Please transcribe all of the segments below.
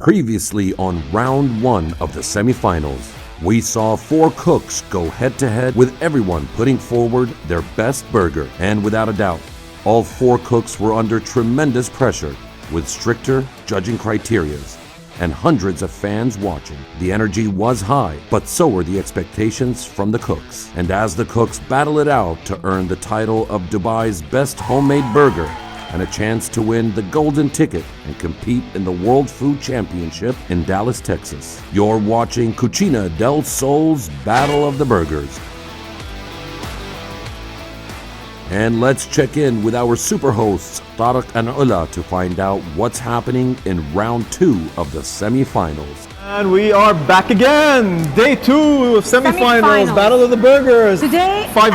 Previously on round one of the semifinals, we saw four cooks go head-to-head with everyone putting forward their best burger. And without a doubt, all four cooks were under tremendous pressure with stricter judging criterias and hundreds of fans watching. The energy was high, but so were the expectations from the cooks. And as the cooks battle it out to earn the title of Dubai's best homemade burger and a chance to win the golden ticket and compete in the World Food Championship in Dallas, Texas. You're watching Cucina del Sul's Battle of the Burgers. And let's check in with our super hosts, Tariq and Ula, to find out what's happening in round two of the semifinals. And we are back again. Day two of semifinals, Battle of the Burgers. Today, five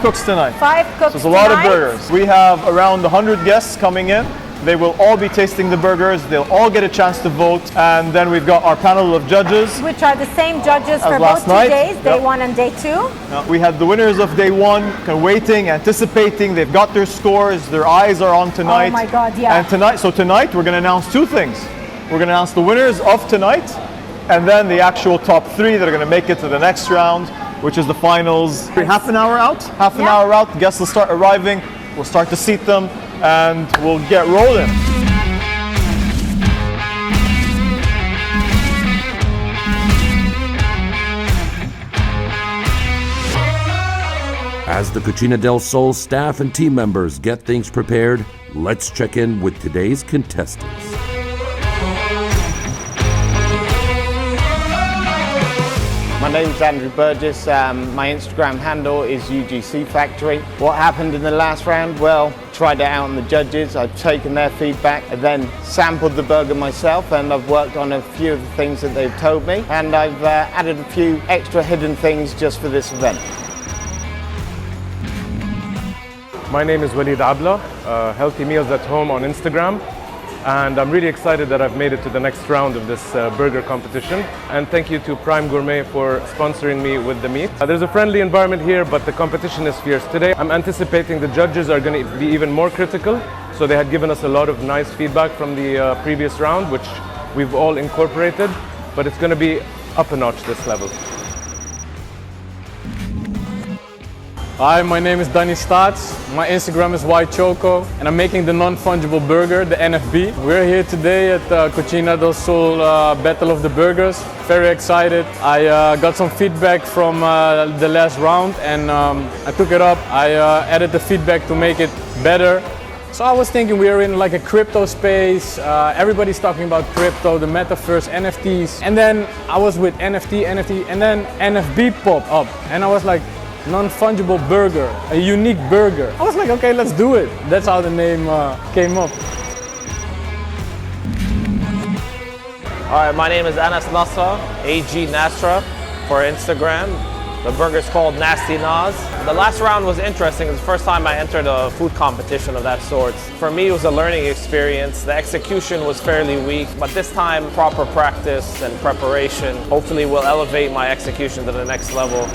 cooks tonight. Five cooks So it's a lot of burgers. We have around 100 guests coming in. They will all be tasting the burgers. They'll all get a chance to vote. And then we've got our panel of judges. Which are the same judges for both 2 days, day one and day two. We had the winners of day one, kind of waiting, anticipating. They've got their scores. Their eyes are on tonight. Oh my God, yeah. And tonight we're going to announce two things. We're going to announce the winners of tonight, and then the actual top three that are going to make it to the next round, which is the finals. Half an hour out. Guests will start arriving. We'll start to seat them, and we'll get rolling. As the Cucina del Sul staff and team members get things prepared, let's check in with today's contestants. My name's Andrew Burgess. My Instagram handle is UGC Factory. What happened in the last round? Well, tried it out on the judges. I've taken their feedback and then sampled the burger myself, and I've worked on a few of the things that they've told me, and I've added a few extra hidden things just for this event. My name is Walid Abla, Healthy Meals at Home on Instagram. And I'm really excited that I've made it to the next round of this burger competition. And thank you to Prime Gourmet for sponsoring me with the meat. There's a friendly environment here, but the competition is fierce. Today, I'm anticipating the judges are going to be even more critical. So they had given us a lot of nice feedback from the previous round, which we've all incorporated, but it's going to be up a notch this level. Hi, my name is Danni Staats. My Instagram is Choco, and I'm making the non-fungible burger, the NFB. We're here today at Cucina del Sul Battle of the Burgers. Very excited. I got some feedback from the last round, and I took it up. I added the feedback to make it better. So I was thinking we're in like a crypto space. Everybody's talking about crypto, the metaverse, NFTs. And then I was with NFT, and then NFB popped up. And I was like, non-fungible burger, a unique burger. I was like, okay, let's do it. That's how the name came up. All right, my name is Nasra, AG Nasra for Instagram. The burger's called Nasty Nas. The last round was interesting. It's the first time I entered a food competition of that sort. For me, it was a learning experience. The execution was fairly weak, but this time, proper practice and preparation hopefully will elevate my execution to the next level.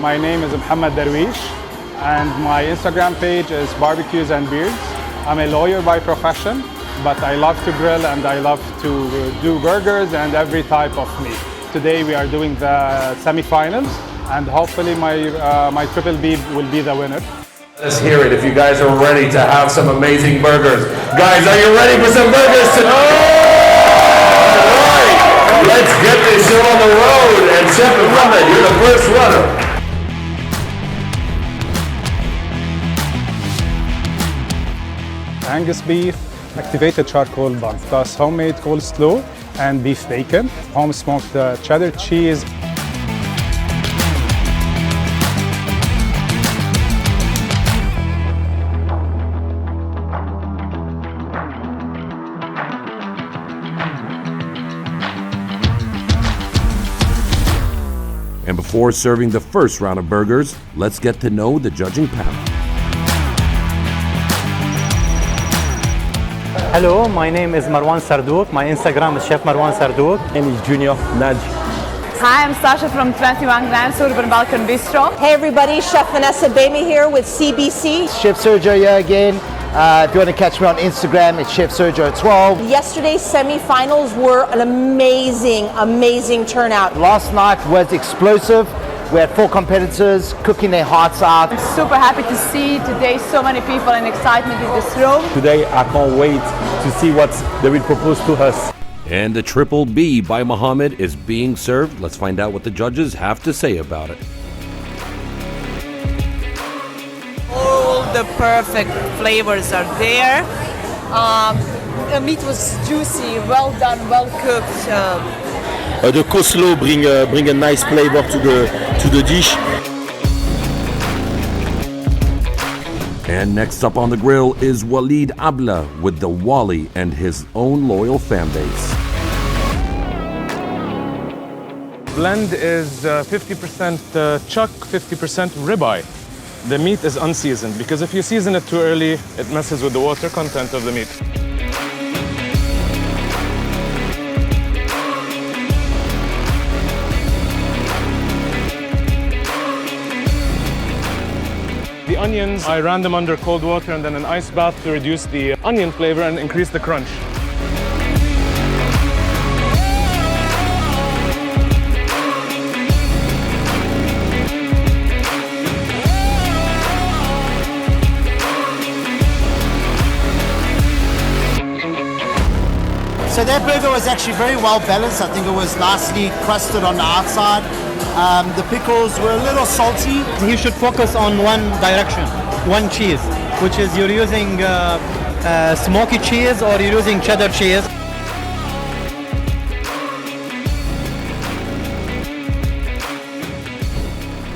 My name is Mohamad and my Instagram page is Barbecues and Beards. I'm a lawyer by profession, but I love to grill and I love to do burgers and every type of meat. Today we are doing the semifinals, and hopefully my Triple B will be the winner. Let's hear it if you guys are ready to have some amazing burgers. Guys, are you ready for some burgers tonight? All right, let's get this show on the road. And Chef Mohamad, you're the first runner. Angus beef, activated charcoal bun, plus homemade coleslaw and beef bacon, home smoked cheddar cheese. And before serving the first round of burgers, let's get to know the judging panel. Hello, my name is Marwan Sardouk. My Instagram is Chef Marwan Sardouk. My name is Junior Naj. Hi, I'm Sasha from 21 Grams Urban Balkan Bistro. Hey everybody, Chef Vanessa Bami here with CBC. Chef Sergio again. If you want to catch me on Instagram, it's Chef Sergio12. Yesterday's semi-finals were an amazing turnout. Last night was explosive. We had 4 competitors cooking their hearts out. I'm super happy to see today so many people and excitement in this room. Today I can't wait to see what they will propose to us. And the Triple B by Mohamad is being served. Let's find out what the judges have to say about it. All the perfect flavors are there. The meat was juicy, well done, well cooked. The coleslaw bring a nice flavor to the dish. And next up on the grill is Walid Abla with the Wally and his own loyal fan base. Blend is 50% chuck, 50% ribeye. The meat is unseasoned because if you season it too early, it messes with the water content of the meat. The onions, I ran them under cold water and then an ice bath to reduce the onion flavor and increase the crunch. So that burger was actually very well balanced. I think it was nicely crusted on the outside. The pickles were a little salty. You should focus on one direction, one cheese, which is you're using smoky cheese or you're using cheddar cheese.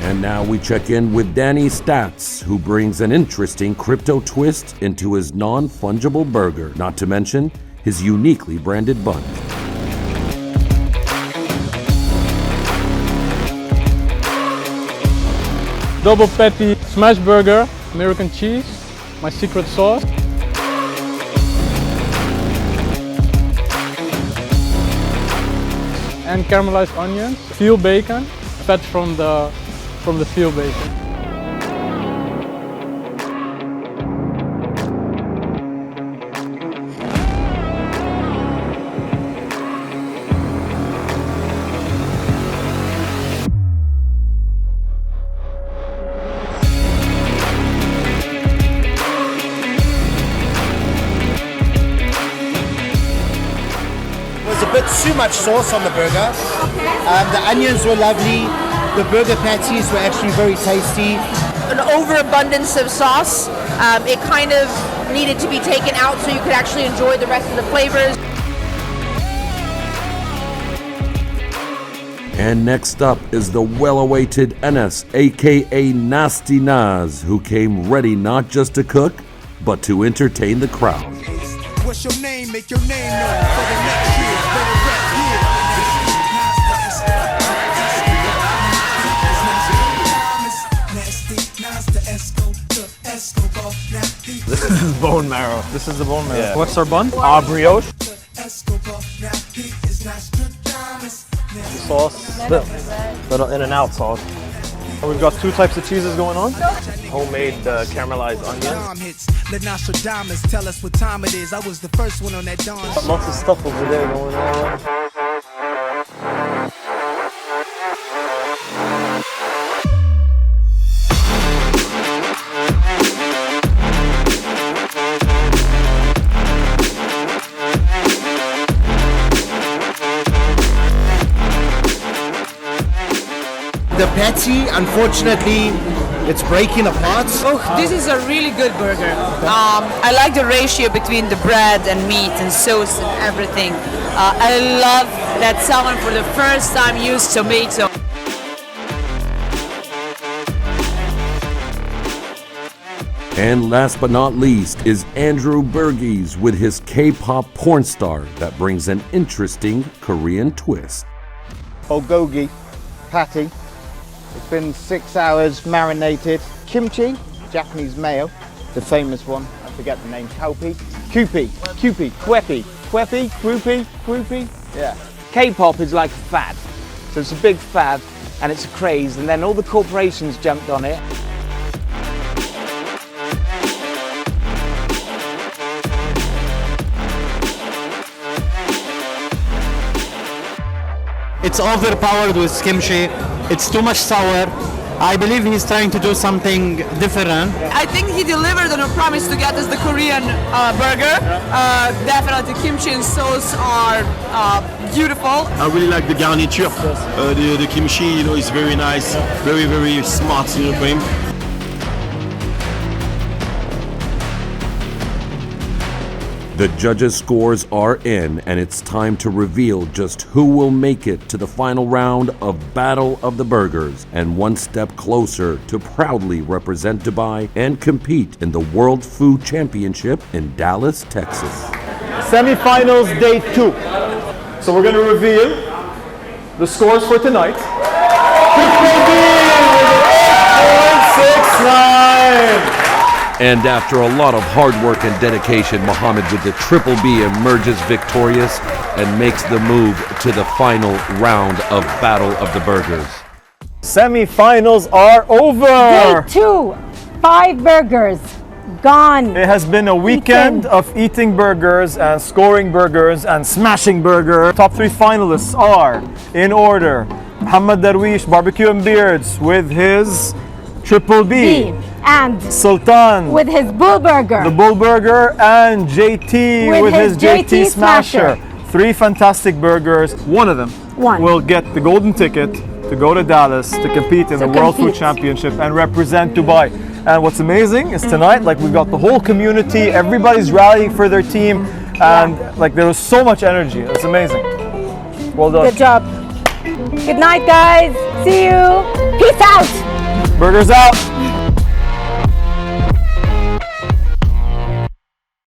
And now we check in with Danni Staats, who brings an interesting crypto twist into his non-fungible burger, not to mention his uniquely branded bun. Double patty smash burger, American cheese, my secret sauce. And caramelized onions, veal bacon, fat from the veal bacon. Bit too much sauce on the burger. The onions were lovely. The burger patties were actually very tasty. An overabundance of sauce. It kind of needed to be taken out so you could actually enjoy the rest of the flavors. And next up is the well-awaited Enes, aka Nasty Nas, who came ready not just to cook, but to entertain the crowd. What's your name? Make your name known for the next year. Better rap here. This is bone marrow. This is the bone marrow. Yeah. What's our bun? Brioche. Sauce. Little in and out sauce. We've got 2 types of cheeses going on. Homemade caramelized onions. Let Nostradamus tell us what time it is. I was the first one on that dawn. Lots of stuff over there going on. The patty, unfortunately, it's breaking apart. Oh, this is a really good burger. I like the ratio between the bread and meat and sauce and everything. I love that someone for the first time used tomato. And last but not least is Andrew Burgess with his K-pop porn star that brings an interesting Korean twist. Bulgogi patty. It's been 6 hours marinated. Kimchi, Japanese mayo, the famous one. I forget the name. Kewpie, Groupie. Yeah. K-pop is like a fad. So it's a big fad and it's a craze, and then all the corporations jumped on it. It's overpowered with kimchi. It's too much sour. I believe he's trying to do something different. I think he delivered on a promise to get us the Korean burger. Definitely kimchi and sauce are beautiful. I really like the garniture. The kimchi, you know, is very nice, very, very smart, you know, for him. The judges' scores are in, and it's time to reveal just who will make it to the final round of Battle of the Burgers, and one step closer to proudly represent Dubai and compete in the World Food Championship in Dallas, Texas. Semifinals day 2. So we're going to reveal the scores for tonight. And after a lot of hard work and dedication, Mohamad with the Triple B emerges victorious and makes the move to the final round of Battle of the Burgers. Semi-finals are over. Day 2, 5 burgers gone. It has been a weekend of eating burgers and scoring burgers and smashing burgers. Top 3 finalists are, in order, Mohamad Darwish, Barbecue and Beards with his Triple B. And Sultan with his bull burger. The bull burger, and JT with his JT Smasher. 3 fantastic burgers. One of them will get the golden ticket to go to Dallas to compete in the World Food Championship and represent Dubai. And what's amazing is tonight, like, we've got the whole community, everybody's rallying for their team, and like there was so much energy. It's amazing. Well done. Good job. Good night, guys. See you. Peace out. Burgers out.